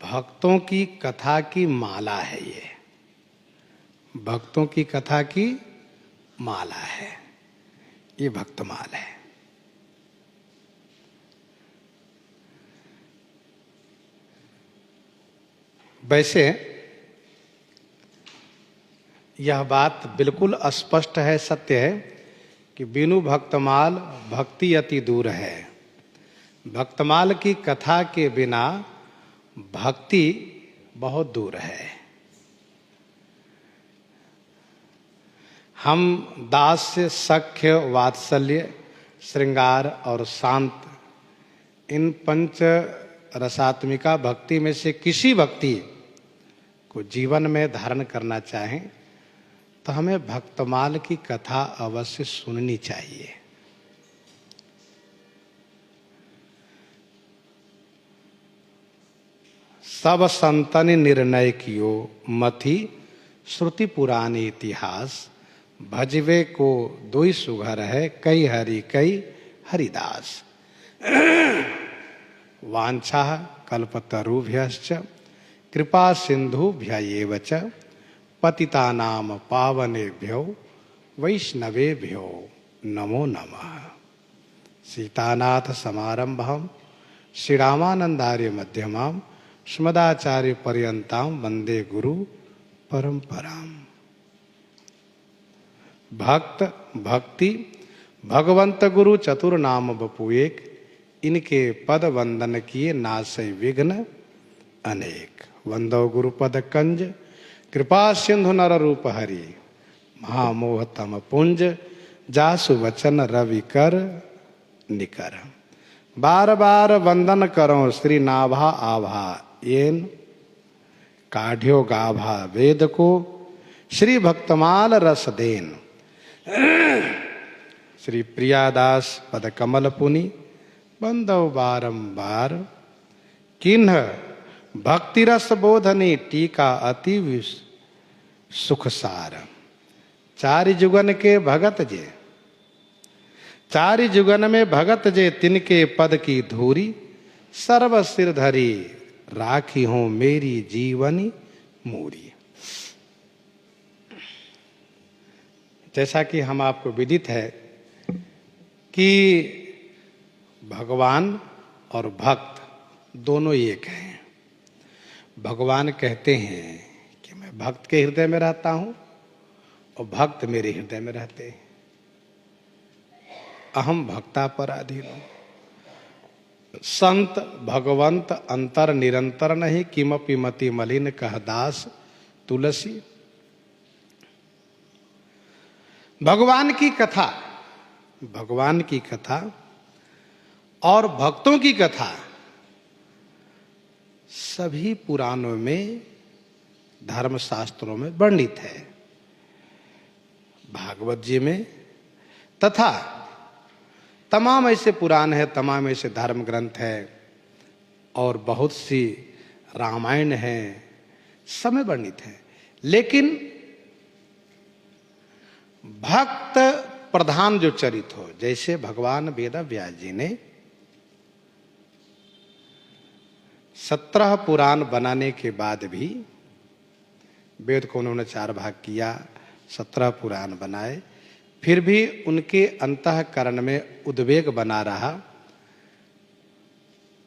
भक्तों की कथा की माला है ये, भक्तों की कथा की माला है ये, भक्तमाल है। वैसे यह बात बिल्कुल स्पष्ट है, सत्य है कि बिनु भक्तमाल भक्ति अति दूर है। भक्तमाल की कथा के बिना भक्ति बहुत दूर है। हम दास्य, सख्य, वात्सल्य, श्रृंगार और शांत, इन पंच रसात्मिका भक्ति में से किसी भक्ति को जीवन में धारण करना चाहें तो हमें भक्तमाल की कथा अवश्य सुननी चाहिए। सब संतन निर्णय कियो मथि श्रुति पुरानी इतिहास, भजवे को दुई सुघर है कई हरि कई हरिदास। वांछा कल्पतरुभ्यश्च कृपा सिंधुभ्यैव च पतितानाम पावनेभ्यो वैष्णवेभ्यो नमो नमः। सीतानाथ समारंभम श्रीरामानंदार्य मध्यमाम श्रीमदाचार्य पर्यंताम वंदे गुरु परंपराम। भक्त भक्ति भगवंत गुरु चतुर नाम बपु एक, इनके पद वंदन किए नासै विघ्न अनेक। वंदो गुरुपद कंज कृपा सिंधु नर रूप हरि, महामोह तम पुंज जासु वचन रवि कर निकर। बार बार वंदन करो श्री नाभा आभा, येन काढ़्यो गाभा वेद को श्री भक्तमाल रस देन। श्री प्रियादास पद कमल पुनि बंदव बारंबार, किन्ह भक्ति रस बोधनी टीका अति सुख सार। चारि जुगन के भगत जे, चारि जुगन में भगत जे, तिनके पद की धूरी सर्व सिर धरी राखी हूं मेरी जीवनी मूरी। जैसा कि हम आपको विदित है कि भगवान और भक्त दोनों एक हैं। भगवान कहते हैं कि मैं भक्त के हृदय में रहता हूं और भक्त मेरे हृदय में रहते हैं। अहम भक्ता पराधीनो। संत भगवंत अंतर निरंतर नहीं, किमपि मति मलिन कह दास तुलसी। भगवान की कथा, भगवान की कथा और भक्तों की कथा सभी पुराणों में, धर्मशास्त्रों में वर्णित है। भागवत जी में तथा तमाम ऐसे पुराण है, तमाम ऐसे धर्म ग्रंथ है और बहुत सी रामायण है, सब में वर्णित है। लेकिन भक्त प्रधान जो चरित हो, जैसे भगवान वेद व्यास जी ने 17 पुराण बनाने के बाद भी, वेद को उन्होंने 4 भाग किया, 17 पुराण बनाए, फिर भी उनके अंतःकरण में उद्वेग बना रहा,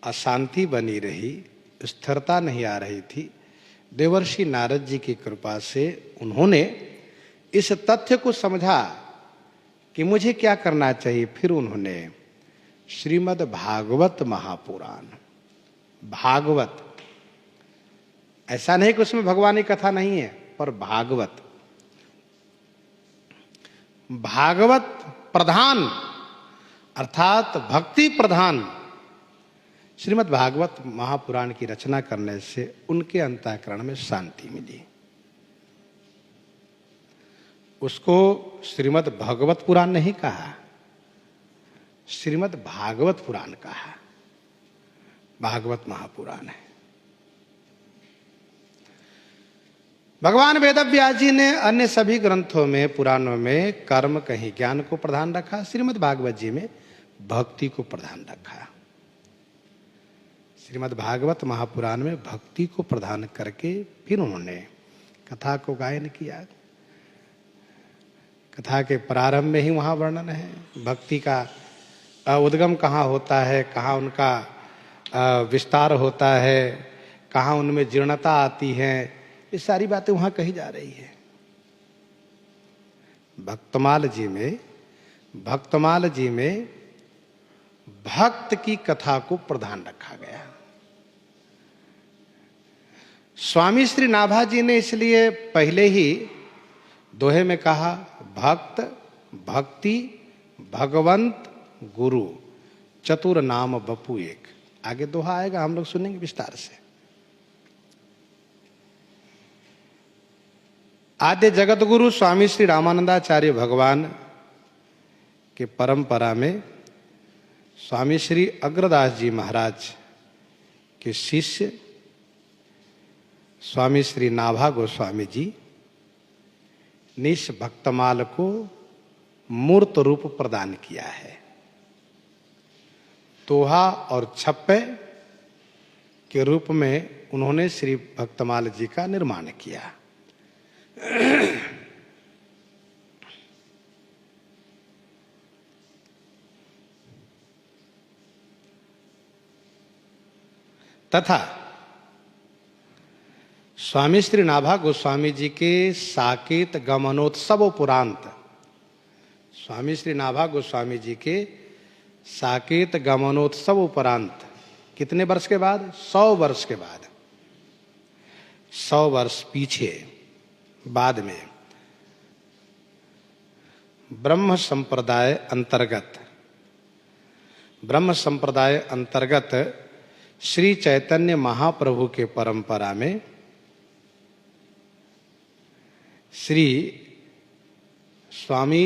अशांति बनी रही, स्थिरता नहीं आ रही थी। देवर्षि नारद जी की कृपा से उन्होंने इस तथ्य को समझा कि मुझे क्या करना चाहिए। फिर उन्होंने श्रीमद् भागवत महापुराण, भागवत, ऐसा नहीं कि उसमें भगवान की कथा नहीं है, पर भागवत, भागवत प्रधान अर्थात भक्ति प्रधान श्रीमद् भागवत महापुराण की रचना करने से उनके अंतःकरण में शांति मिली। उसको श्रीमद् भागवत पुराण नहीं कहा, श्रीमद् भागवत पुराण कहा। भागवत महापुराण है। भगवान वेदव्यास जी ने अन्य सभी ग्रंथों में, पुराणों में कर्म कहीं ज्ञान को प्रधान रखा, श्रीमद् भागवत जी में भक्ति को प्रधान रखा। श्रीमद् भागवत महापुराण में भक्ति को प्रदान करके फिर उन्होंने कथा को गायन किया। कथा के प्रारंभ में ही वहाँ वर्णन है भक्ति का उद्गम कहाँ होता है, कहाँ उनका विस्तार होता है, कहाँ उनमें जीर्णता आती है, ये सारी बातें वहाँ कही जा रही है। भक्तमाल जी में भक्त की कथा को प्रधान रखा गया। स्वामी श्री नाभा जी ने इसलिए पहले ही दोहे में कहा, भक्त भक्ति भगवंत गुरु चतुर नाम बपू एक। आगे दोहा आएगा, हम लोग सुनेंगे विस्तार से। आद्य जगत गुरु स्वामी श्री रामानंदाचार्य भगवान के परंपरा में स्वामी श्री अग्रदास जी महाराज के शिष्य स्वामी श्री नाभा गोस्वामी जी ने इस भक्तमाल को मूर्त रूप प्रदान किया है। दोहा और छप्पे के रूप में उन्होंने श्री भक्तमाल जी का निर्माण किया। तथा स्वामी श्री नाभा गोस्वामी जी के साकेत गमनोत्सव उपरांत, स्वामी श्री नाभा गोस्वामी जी के साकेत गमनोत्सव उपरांत कितने वर्ष के बाद? 100 वर्ष के बाद, 100 वर्ष पीछे बाद में ब्रह्म संप्रदाय अंतर्गत श्री चैतन्य महाप्रभु के परंपरा में श्री स्वामी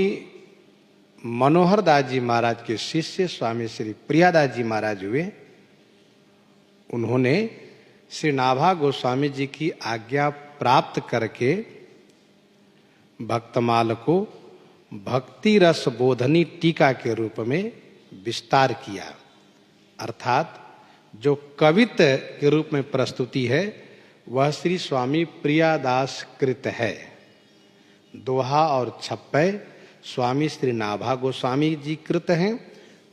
मनोहर दास जी महाराज के शिष्य स्वामी श्री प्रियादास जी महाराज हुए। उन्होंने श्री नाभा गोस्वामी जी की आज्ञा प्राप्त करके भक्तमाल को भक्ति रस बोधनी टीका के रूप में विस्तार किया। अर्थात जो कवित के रूप में प्रस्तुति है वह श्री स्वामी प्रियादास कृत है। दोहा और छप्पे स्वामी श्री नाभा गोस्वामी जी कृत हैं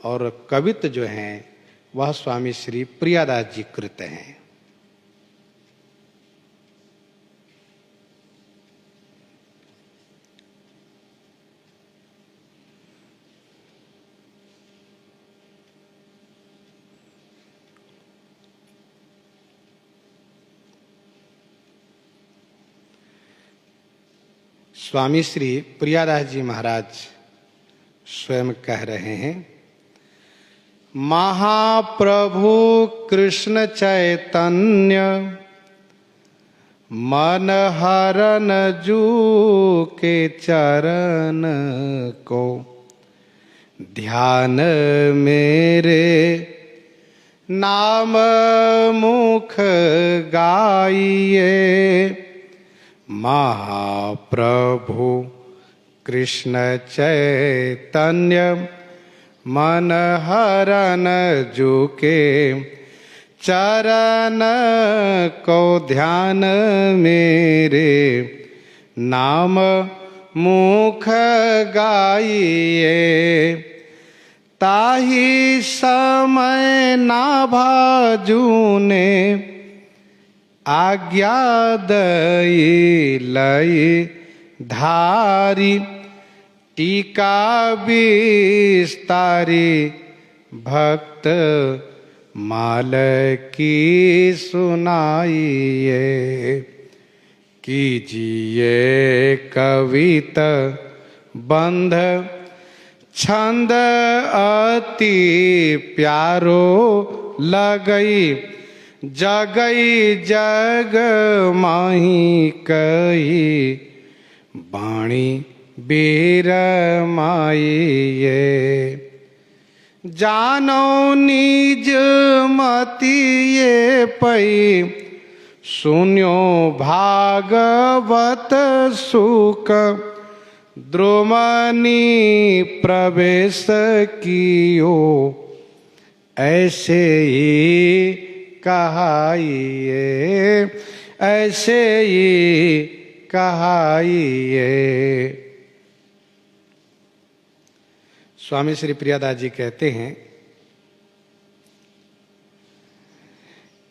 और कवित जो हैं वह स्वामी श्री प्रियादास जी कृत हैं। स्वामी श्री प्रियादास जी महाराज स्वयं कह रहे हैं, महाप्रभु कृष्ण चैतन्य मन हरन जू के चरण को ध्यान मेरे नाम मुख गाइए। महाप्रभु कृष्ण चैतन्य मन हरन जू के चरण को ध्यान मेरे नाम मुख गाइए। ताही समय नाभाजू ने आज्ञा दई लई धारी टीका विस्तारी भक्त माल की सुनाइए। कीजिए कवित बंध छंद अति प्यारो लगई। जगई जग माही कही बाणी बीर माइए। जानो निज मति ये पई सुन्यो भागवत सुख। द्रोमनी प्रवेश कियो ऐसे ही कहाइए, ऐसे ही कहाइए। स्वामी श्री प्रियादास जी कहते हैं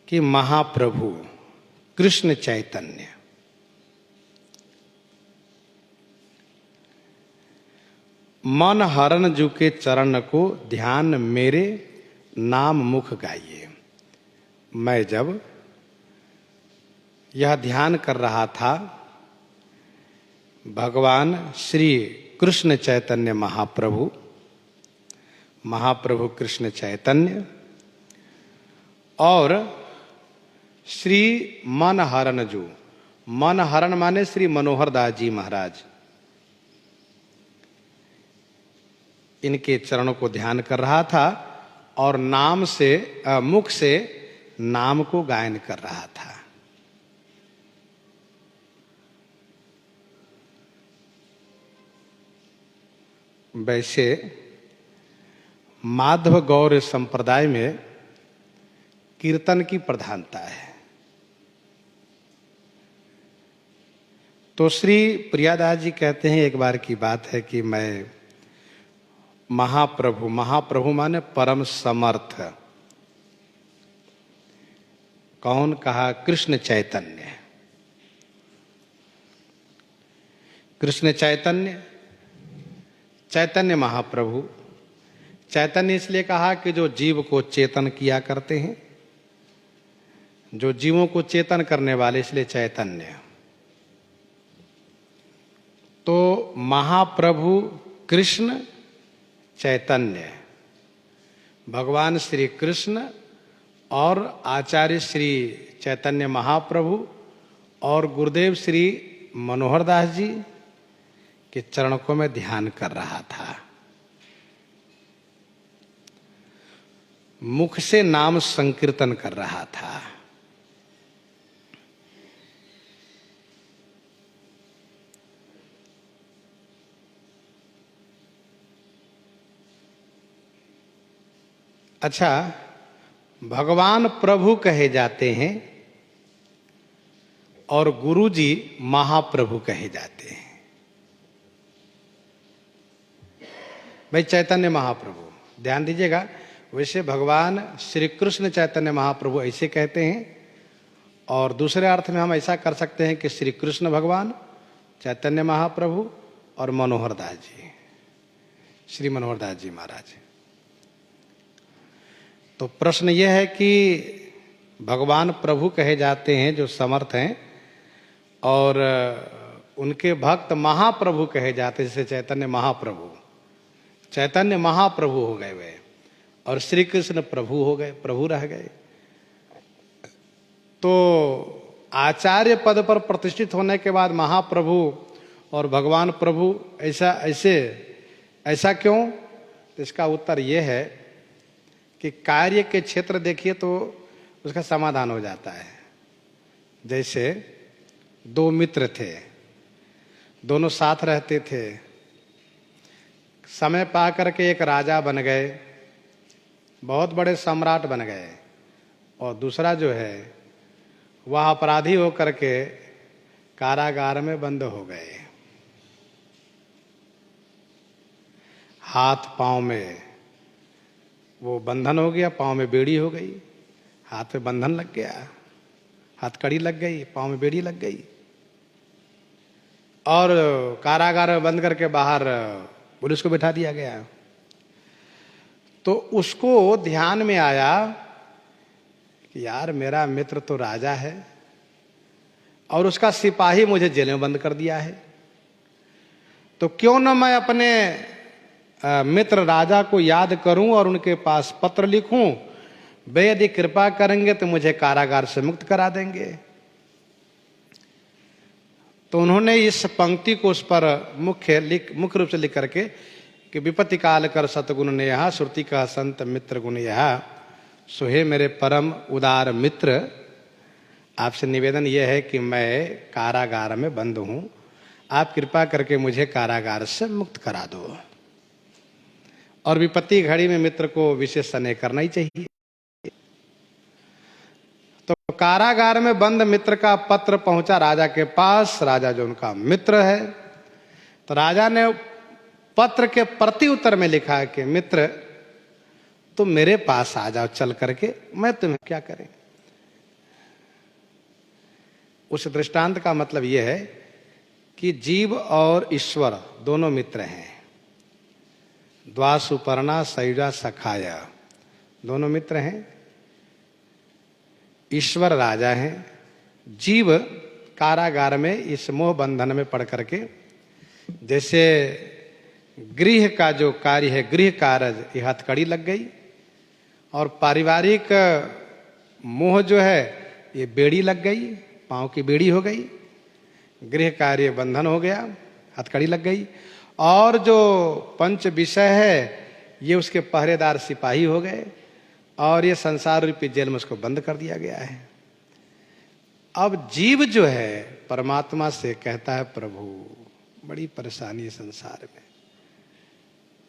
कि महाप्रभु कृष्ण चैतन्य मन हरण जू के चरण को ध्यान मेरे नाम मुख गाइए। मैं जब यह ध्यान कर रहा था, भगवान श्री कृष्ण चैतन्य महाप्रभु, महाप्रभु कृष्ण चैतन्य और श्री मन हरण जू, मन हरण माने श्री मनोहर दास जी महाराज, इनके चरणों को ध्यान कर रहा था और नाम से मुख से नाम को गायन कर रहा था। वैसे माधव गौर संप्रदाय में कीर्तन की प्रधानता है। तो श्री प्रियादास जी कहते हैं, एक बार की बात है कि मैं महाप्रभु, महाप्रभु माने परम समर्थ, कौन कहा? कृष्ण चैतन्य। कृष्ण चैतन्य, चैतन्य महाप्रभु। चैतन्य इसलिए कहा कि जो जीव को चेतन किया करते हैं, जो जीवों को चेतन करने वाले, इसलिए चैतन्य। तो महाप्रभु कृष्ण चैतन्य, भगवान श्री कृष्ण और आचार्य श्री चैतन्य महाप्रभु और गुरुदेव श्री मनोहर दास जी के चरणों को मैं ध्यान कर रहा था। मुख से नाम संकीर्तन कर रहा था। अच्छा, भगवान प्रभु कहे जाते हैं और गुरु जी महाप्रभु कहे जाते हैं। भाई चैतन्य महाप्रभु, ध्यान दीजिएगा। वैसे भगवान श्री कृष्ण चैतन्य महाप्रभु ऐसे कहते हैं, और दूसरे अर्थ में हम ऐसा कर सकते हैं कि श्री कृष्ण भगवान, चैतन्य महाप्रभु और मनोहर दास जी, श्री मनोहर दास जी महाराज। तो प्रश्न यह है कि भगवान प्रभु कहे जाते हैं जो समर्थ हैं, और उनके भक्त महाप्रभु कहे जाते हैं, जैसे चैतन्य महाप्रभु। चैतन्य महाप्रभु हो गए वे, और श्री कृष्ण प्रभु हो गए, प्रभु रह गए। तो आचार्य पद पर प्रतिष्ठित होने के बाद महाप्रभु और भगवान प्रभु ऐसा क्यों? तो इसका उत्तर यह है कि कार्य के क्षेत्र देखिए तो उसका समाधान हो जाता है। जैसे दो मित्र थे, दोनों साथ रहते थे, समय पा करके एक राजा बन गए, बहुत बड़े सम्राट बन गए, और दूसरा जो है वह अपराधी होकर के कारागार में बंद हो गए। हाथ पांव में वो बंधन हो गया, पांव में बेड़ी हो गई, हाथ में बंधन लग गया, हाथ कड़ी लग गई, पांव में बेड़ी लग गई, और कारागार में बंद करके बाहर पुलिस को बिठा दिया गया। तो उसको ध्यान में आया कि यार मेरा मित्र तो राजा है और उसका सिपाही मुझे जेल में बंद कर दिया है, तो क्यों न मैं अपने मित्र राजा को याद करूं और उनके पास पत्र लिखूं, वे यदि कृपा करेंगे तो मुझे कारागार से मुक्त करा देंगे। तो उन्होंने इस पंक्ति को उस पर मुख्य रूप से लिख करके कि विपत्ति काल कर सतगुण ने यहा, श्रुति का संत मित्र गुण यहा, सोहे मेरे परम उदार मित्र, आपसे निवेदन यह है कि मैं कारागार में बंद हूं, आप कृपा करके मुझे कारागार से मुक्त करा दो। और विपत्ति घड़ी में मित्र को विशेष स्नेह करना ही चाहिए। कारागार में बंद मित्र का पत्र पहुंचा राजा के पास। राजा जो उनका मित्र है, तो राजा ने पत्र के प्रति उत्तर में लिखा है कि मित्र तुम मेरे पास आ जाओ चल करके, मैं तुम्हें क्या करें। उस दृष्टांत का मतलब यह है कि जीव और ईश्वर दोनों मित्र हैं। द्वासुपर्णा सयुजा सखाया, दोनों मित्र हैं। ईश्वर राजा हैं, जीव कारागार में इस मोह बंधन में पड़ करके, जैसे गृह का जो कार्य है, गृह कार्य, ये हथकड़ी लग गई, और पारिवारिक मोह जो है ये बेड़ी लग गई, पांव की बेड़ी हो गई, गृह कार्य बंधन हो गया, हथकड़ी लग गई। और जो पंच विषय है ये उसके पहरेदार सिपाही हो गए, और ये संसार रूपी जेल में उसको बंद कर दिया गया है। अब जीव जो है परमात्मा से कहता है, प्रभु बड़ी परेशानी है संसार में,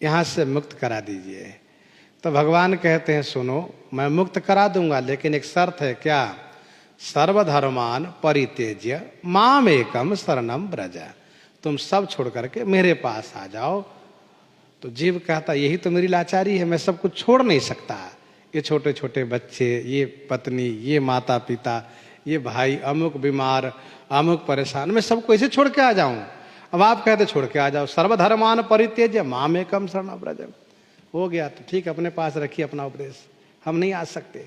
यहां से मुक्त करा दीजिए। तो भगवान कहते हैं, सुनो मैं मुक्त करा दूंगा, लेकिन एक शर्त है। क्या? सर्वधर्मान परित्यज्य माम एकम शरणम ब्रज, तुम सब छोड़ करके मेरे पास आ जाओ। तो जीव कहता, यही तो मेरी लाचारी है, मैं सब कुछ छोड़ नहीं सकता। ये छोटे छोटे बच्चे, ये पत्नी, ये माता पिता, ये भाई, अमुक बीमार, अमुक परेशान, मैं सबको ऐसे छोड़ के आ जाऊं। अब आप कहते छोड़ के आ जाओ, सर्वधर्मान परित्यज्य माम एकम शरणम ब्रज। हो गया तो ठीक, अपने पास रखिए अपना उपदेश, हम नहीं आ सकते।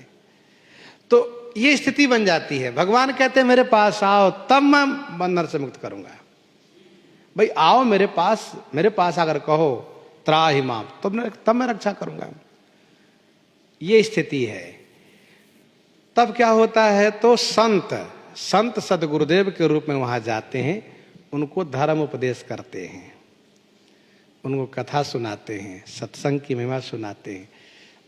तो ये स्थिति बन जाती है। भगवान कहते हैं मेरे पास आओ, तब मैं बंधन से मुक्त करूंगा। भाई आओ मेरे पास अगर कहो त्राहि माम, तब मैं रक्षा करूंगा। ये स्थिति है। तब क्या होता है, तो संत सदगुरुदेव के रूप में वहां जाते हैं, उनको धर्म उपदेश करते हैं, उनको कथा सुनाते हैं, सत्संग की महिमा सुनाते हैं,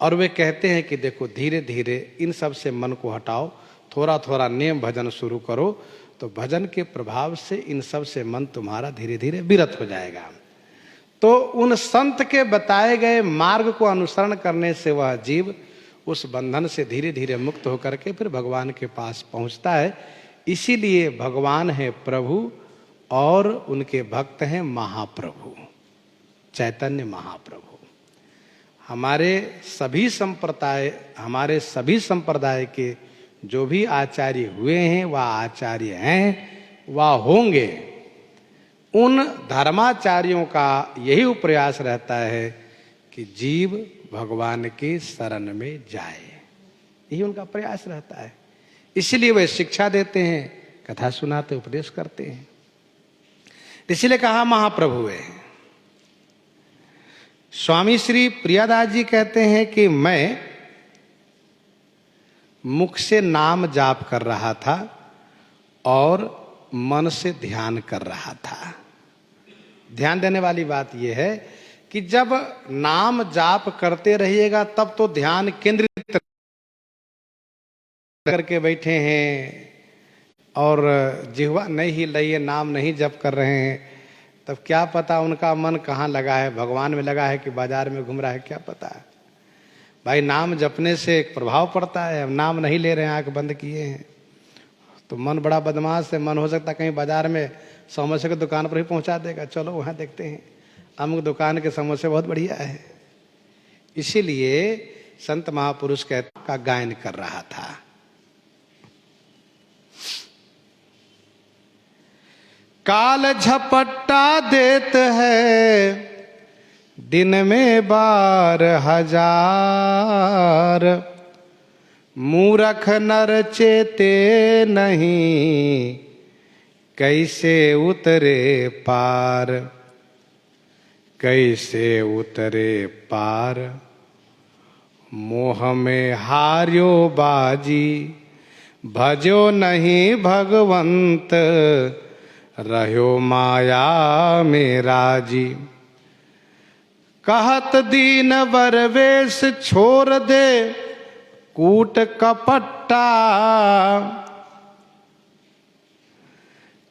और वे कहते हैं कि देखो धीरे धीरे इन सब से मन को हटाओ, थोड़ा थोड़ा नियम भजन शुरू करो, तो भजन के प्रभाव से इन सब से मन तुम्हारा धीरे धीरे विरत हो जाएगा। तो उन संत के बताए गए मार्ग को अनुसरण करने से वह जीव उस बंधन से धीरे धीरे मुक्त होकर के फिर भगवान के पास पहुंचता है। इसीलिए भगवान है प्रभु और उनके भक्त हैं महाप्रभु, चैतन्य महाप्रभु। हमारे सभी संप्रदाय के जो भी आचार्य हुए हैं, वह आचार्य हैं, वह होंगे। उन धर्माचार्यों का यही प्रयास रहता है कि जीव भगवान की शरण में जाए, यही उनका प्रयास रहता है। इसलिए वे शिक्षा देते हैं, कथा सुनाते, उपदेश करते हैं। इसलिए कहा महाप्रभु है। स्वामी श्री प्रियादास जी कहते हैं कि मैं मुख से नाम जाप कर रहा था और मन से ध्यान कर रहा था। ध्यान देने वाली बात यह है कि जब नाम जाप करते रहिएगा तब तो ध्यान केंद्रित करके बैठे हैं और जिह्वा नहीं हिल रही है, नाम नहीं जप कर रहे हैं, तब क्या पता उनका मन कहाँ लगा है, भगवान में लगा है कि बाजार में घूम रहा है, क्या पता है। भाई नाम जपने से एक प्रभाव पड़ता है। अब नाम नहीं ले रहे हैं, आंख बंद किए हैं, तो मन बड़ा बदमाश है। मन हो सकता है कहीं बाजार में समोसे की दुकान पर ही पहुंचा देगा, चलो वहां देखते हैं, अमुक दुकान के समोसे बहुत बढ़िया है। इसीलिए संत महापुरुष का गायन कर रहा था। काल झपट्टा देत है दिन में 12,000, मूरख नर चेते नहीं कैसे उतरे पार, कैसे उतरे पार। मोह में हार्यो बाजी भजो नहीं भगवंत, रह्यो माया में राजी। कहत दीन बरवेश छोड़ दे कूट कपट्टा,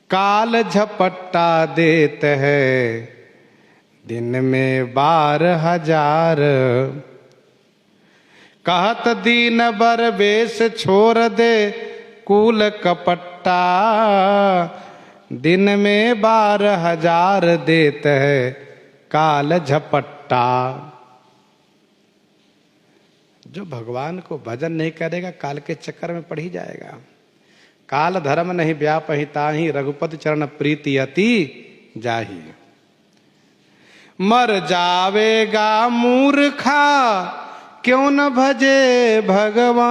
काल झपट्टा देत है दिन में 12,000। कहत दीन बरवेश छोड़ दे कूल कपट्टा, दिन में 12,000 देत है काल झपट्टा। जो भगवान को भजन नहीं करेगा काल के चक्कर में पड़ ही जाएगा। काल धर्म नहीं व्यापहि ताहि, रघुपति चरण प्रीति अति जाहि। मर जावेगा मूर्खा क्यों न भजे भगवान,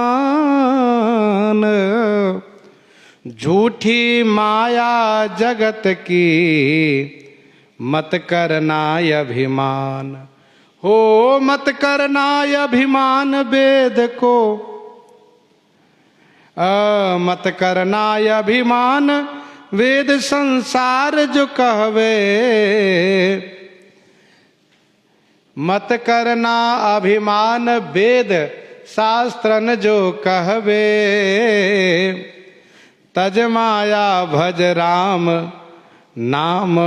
झूठी माया जगत की मत करना अभिमान। हो मत करना अभिमान वेद को, मत करना अभिमान वेद संसार जो कहवे। मत करना अभिमान वेद शास्त्रन जो कहवे। तज माया भज राम नाम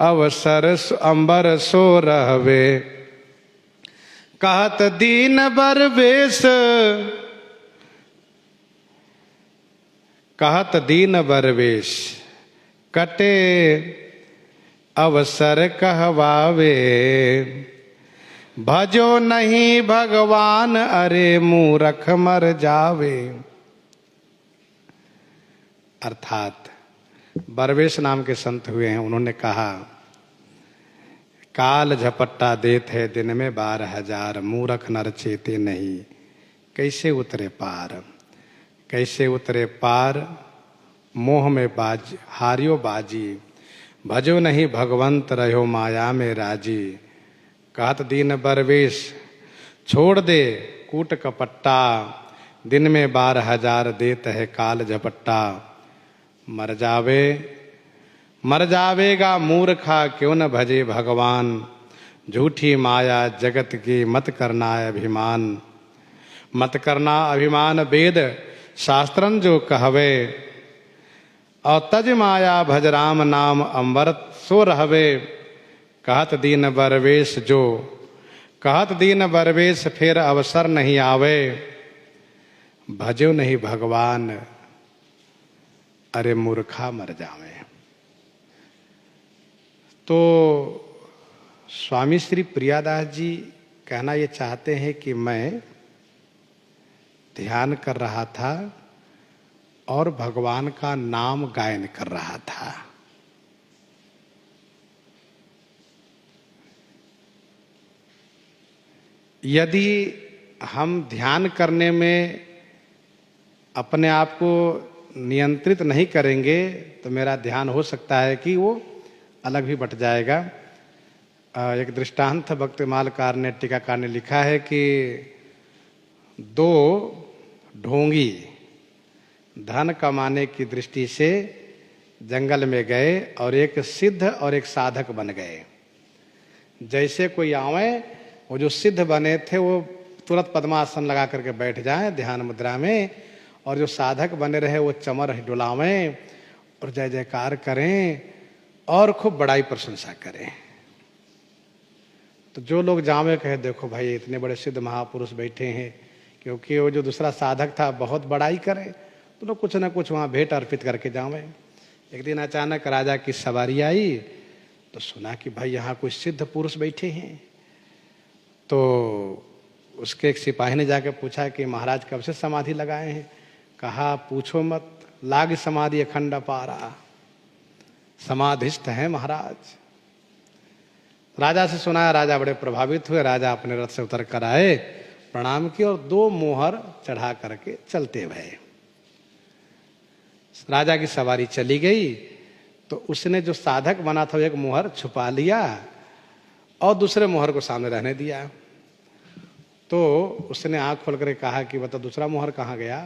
अवसर अंबर सो रहवे। कहत दीन बर वेश, कहत दीन बर वेश कटे अवसर कहवावे। भजो नहीं भगवान अरे मूरख मर जावे। अर्थात बरवेश नाम के संत हुए हैं, उन्होंने कहा काल झपट्टा देत है दिन में 12,000, मूरख नर चेते नहीं कैसे उतरे पार। कैसे उतरे पार, मोह में बाज हारियो बाजी। भजो नहीं भगवंत रहो माया में राजी। कहत दीन बरवेश छोड़ दे कूट कपट्टा, दिन में 12,000 देत है काल झपट्टा। मर जावे मर जावेगा मूर्खा क्यों न भजे भगवान, झूठी माया जगत की मत करना अभिमान। मत करना अभिमान वेद शास्त्रन जो कहवे। और तज माया भज राम नाम अमृत सो रहवे। कहत दीन बरवेश जो, कहत दीन बरवेश फिर अवसर नहीं आवे। भजो नहीं भगवान अरे मूर्खा मर जावे। तो स्वामी श्री प्रियादास जी कहना ये चाहते हैं कि मैं ध्यान कर रहा था और भगवान का नाम गायन कर रहा था। यदि हम ध्यान करने में अपने आप को नियंत्रित नहीं करेंगे तो मेरा ध्यान हो सकता है कि वो अलग भी बट जाएगा। एक दृष्टांत भक्तिमालकार ने टीकाकार ने लिखा है कि 2 ढोंगी धन कमाने की दृष्टि से जंगल में गए और एक सिद्ध और एक साधक बन गए। जैसे कोई आवे, वो जो सिद्ध बने थे वो तुरंत पद्मासन लगा करके बैठ जाएं ध्यान मुद्रा में, और जो साधक बने रहे वो चमर डुलावें और जय जयकार करें और खूब बड़ाई प्रशंसा करें। तो जो लोग जावे कहे देखो भाई इतने बड़े सिद्ध महापुरुष बैठे हैं, क्योंकि वो जो दूसरा साधक था बहुत बड़ाई करे, तो लोग कुछ ना कुछ वहाँ भेंट अर्पित करके जावे। एक दिन अचानक राजा की सवारी आई तो सुना कि भाई यहाँ कोई सिद्ध पुरुष बैठे हैं। तो उसके एक सिपाही ने जाके पूछा कि महाराज कब से समाधि लगाए हैं? कहा पूछो मत, लाग समाधि अखंड पारा, समाधिस्थ है महाराज। राजा से सुनाया, राजा बड़े प्रभावित हुए। राजा अपने रथ से उतर कर आए, प्रणाम किए और 2 मोहर चढ़ा करके चलते भये। राजा की सवारी चली गई तो उसने जो साधक बना था एक मोहर छुपा लिया और दूसरे मोहर को सामने रहने दिया। तो उसने आंख खोल कर कहा कि बता दूसरा मोहर कहाँ गया?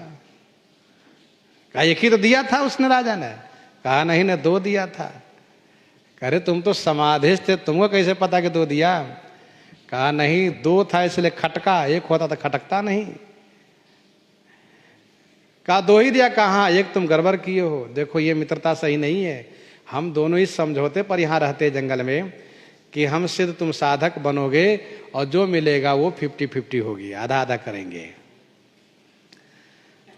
कहा एक ही तो दिया था उसने, राजा ने। कहा नहीं ने 2 दिया था। कह रहे तुम तो समाधिस्थ थे, तुमको कैसे पता कि 2 दिया? कहा नहीं 2 था इसलिए खटका, एक होता तो खटकता नहीं। कहा 2 ही दिया। कहा एक तुम गड़बड़ किए हो, देखो ये मित्रता सही नहीं है। हम दोनों ही समझौते पर यहाँ रहते जंगल में कि हम सिद्ध तुम साधक बनोगे और जो मिलेगा वो 50-50 होगी, आधा आधा करेंगे।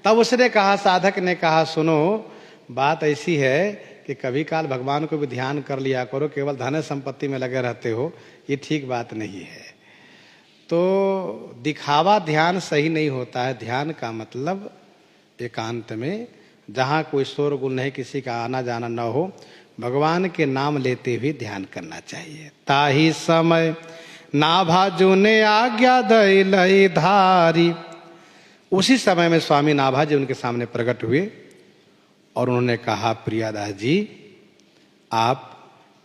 तब उसने कहा, साधक ने कहा, सुनो बात ऐसी है कि कभी काल भगवान को भी ध्यान कर लिया करो, केवल धन संपत्ति में लगे रहते हो, ये ठीक बात नहीं है। तो दिखावा ध्यान सही नहीं होता है। ध्यान का मतलब एकांत में, जहाँ कोई शोर गुल नहीं, किसी का आना जाना न हो, भगवान के नाम लेते हुए ध्यान करना चाहिए। ताही समय नाभा जो ने आज्ञा दई लई धारी। उसी समय में स्वामी नाभा जी उनके सामने प्रकट हुए और उन्होंने कहा, प्रियादास जी आप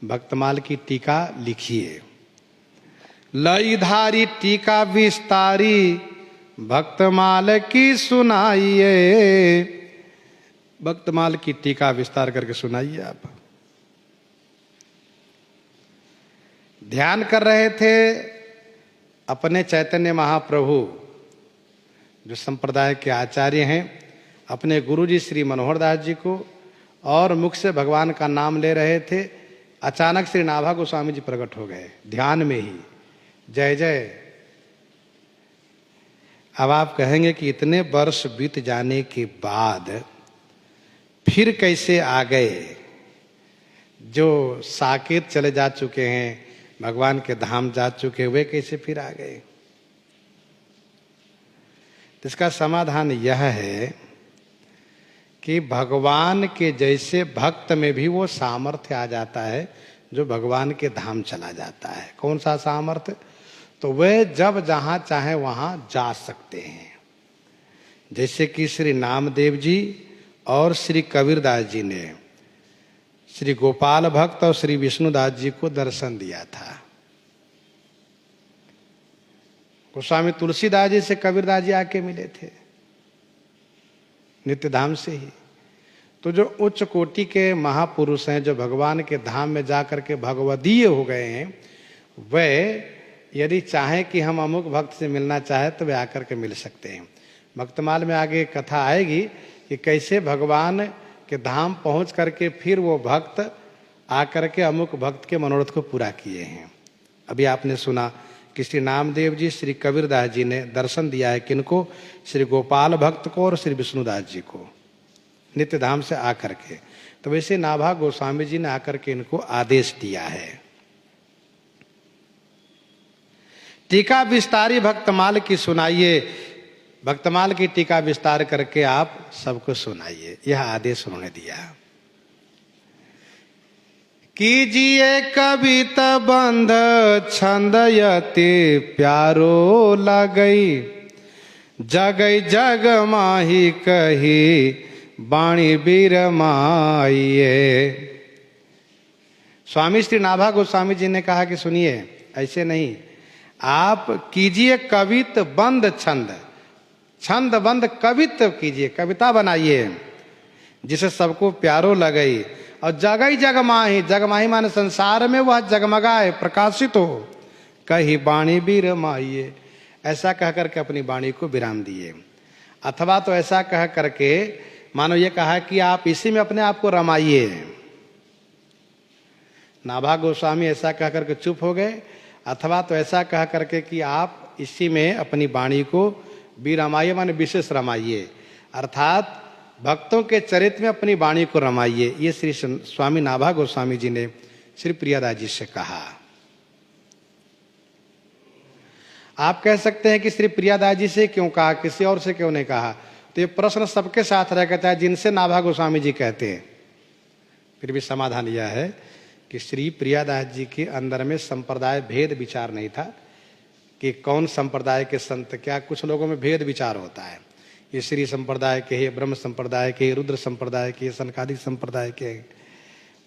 भक्तमाल की टीका लिखिए। लई धारी टीका विस्तारी, भक्तमाल की सुनाइए। भक्तमाल की टीका विस्तार करके सुनाइए। आप ध्यान कर रहे थे अपने चैतन्य महाप्रभु जो संप्रदाय के आचार्य हैं, अपने गुरुजी श्री मनोहर दास जी को, और मुख से भगवान का नाम ले रहे थे। अचानक श्री नाभा गोस्वामी जी प्रकट हो गए ध्यान में ही। जय जय। अब आप कहेंगे कि इतने वर्ष बीत जाने के बाद फिर कैसे आ गए? जो साकेत चले जा चुके हैं, भगवान के धाम जा चुके, वे कैसे फिर आ गए? तो इसका समाधान यह है कि भगवान के जैसे भक्त में भी वो सामर्थ्य आ जाता है जो भगवान के धाम चला जाता है। कौन सा सामर्थ्य? तो वे जब जहाँ चाहे वहाँ जा सकते हैं। जैसे कि श्री नामदेव जी और श्री कबीरदास जी ने श्री गोपाल भक्त और श्री विष्णुदास जी को दर्शन दिया था। गोस्वामी तुलसीदास जी से कबीरदास जी आके मिले थे नित्य धाम से ही। तो जो उच्च कोटि के महापुरुष हैं, जो भगवान के धाम में जाकर के भगवदीय हो गए हैं, वे यदि चाहें कि हम अमुक भक्त से मिलना चाहे तो वे आकर के मिल सकते हैं। भक्तमाल में आगे कथा आएगी कि कैसे भगवान के धाम पहुंच करके फिर वो भक्त आकर के अमुक भक्त के मनोरथ को पूरा किए हैं। अभी आपने सुना कि श्री नामदेव जी श्री कबीरदास जी ने दर्शन दिया है किनको? श्री गोपाल भक्त को और श्री विष्णुदास जी को नित्य धाम से आकर के। तो वैसे नाभा गोस्वामी जी ने आकर के इनको आदेश दिया है। टीका विस्तारी भक्तमाल की सुनाइए। भक्तमाल की टीका विस्तार करके आप सबको सुनाइए, यह आदेश उन्होंने दिया। कीजिए कविता बंध छंद यति प्यारो लगई, जगई जग माही कही बाणी बीर माइये। स्वामी श्री नाभा गोस्वामी जी ने कहा कि सुनिए, ऐसे नहीं, आप कीजिए कवित बंद छंद, छंद बंद कवित कीजिए, कविता बनाइए जिसे सबको प्यारो लगई। और जगई जगमाही, जगमाही माने संसार में वह जगमगाए, प्रकाशित हो। कही बाणी भी रमाइए, ऐसा कह करके अपनी बाणी को विराम दिए। अथवा तो ऐसा कह करके मानो ये कहा कि आप इसी में अपने आप को रमाइए। नाभा गोस्वामी ऐसा कह करके चुप हो गए। अथवा तो ऐसा कह करके कि आप इसी में अपनी वाणी को भी रमाइए, माने विशेष रमाइए, अर्थात भक्तों के चरित्र में अपनी वाणी को रमाइए। ये श्री स्वामी नाभा गोस्वामी जी ने श्री प्रियादास जी से कहा। आप कह सकते हैं कि श्री प्रियादास जी से क्यों कहा, किसी और से क्यों नहीं कहा? तो ये प्रश्न सबके साथ रह कहता है जिनसे नाभा गोस्वामी जी कहते हैं। फिर भी समाधान यह है कि श्री प्रियादास जी के अंदर में संप्रदाय भेद विचार नहीं था कि कौन संप्रदाय के संत क्या। कुछ लोगों में भेद विचार होता है, ये श्री संप्रदाय के, ये ब्रह्म संप्रदाय के, रुद्र संप्रदाय के, सनकादिक संप्रदाय के,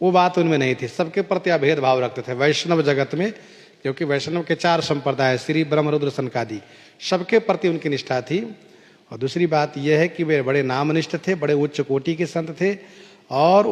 वो बात उनमें नहीं थी। सबके प्रति अभेद भाव रखते थे वैष्णव जगत में, क्योंकि वैष्णव के 4 संप्रदाय, श्री ब्रह्म रुद्र सनकादि, सबके प्रति उनकी निष्ठा थी। और दूसरी बात यह है कि वे बड़े नामनिष्ठ थे, बड़े उच्च कोटि के संत थे और